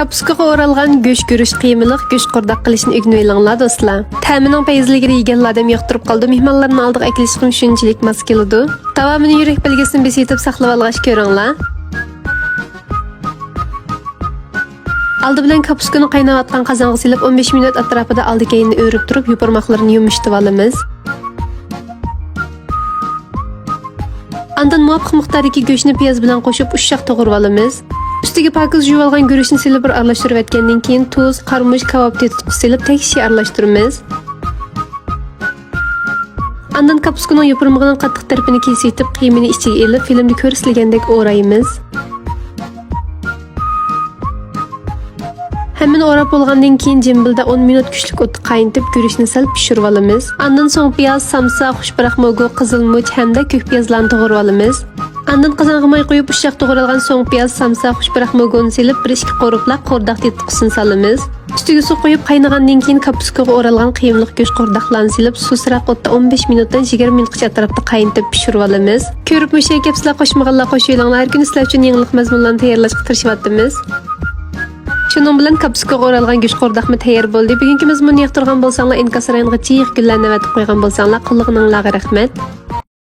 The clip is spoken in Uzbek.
Kapuskaga o'ralgan go'sht go'rish qiymiliq go'sht qordaq qilishni o'rganinglar do'stlar. Ta'mining payizligini yegan odam yoqtirib qoldi. Mehmonlarning oldiga akilishga shunchalik mos keladi. Davomini yurak belgisini besitib saqlab olg'ash ko'ringlar. Aldı bilan kapuskani qaynayotgan qozonga silib 15 minut atrofida oldi-keyinni o'rib turib, yuparmoqlarini yumishtirib olamiz. Andan muvaffaq miqdordagi go'shtni piyoz bilan qo'shib ushshaq to'g'rab olamiz. Ustiga pakiz yuvib olgan go'shtni silib bir aralashtirib etgandan keyin tuz, qarmush, kabob tetib silib tekshi aralashtiramiz. Andan kapuskaning yupurmog'ining qattiq tarafini kesitib, qiymini ichiga elib, filmda ko'rsatilgandek o'raymiz. Hemen o'rab bo'lgandan keyin jimbilda 10 minut kuchli o'tda qaynatib, go'shtni sal pishirib olamiz. Andan so'ng piyoz, samsa, xushbaraq mo'go, qizilmuch hamda ko'k piyozlarni to'g'rab olamiz. Andan qozonga may qo'yib ushshaq to'g'ralgan so'ng piyoz, samsa, xushbaraq mo'goni silib, 1-2 qo'riqlab qordaq tetqisini solamiz. Ustiga suv qo'yib qaynagandan keyin kapuskaga o'ralgan qiymliq go'sht qordaqlarni silib, susraq o'tda 15 minutdan 20 minutgacha atrofda qaynatib pishirib olamiz. Ko'rib o'sha kapslar qo'shmaganlar qo'shinglar, har kun sizlar uchun yangilik mazmunlarni tayyorlashga tirishyapmiz. Şunun bilan kapuskaga o'ralgan go'sht qordaqmi tayyor bo'ldi. Bugungi mazmunni yoqtirgan bo'lsanglar, inkasarang'ichi gullarni avatib qo'ygan bo'lsanglar, qulluqingizga rahmat.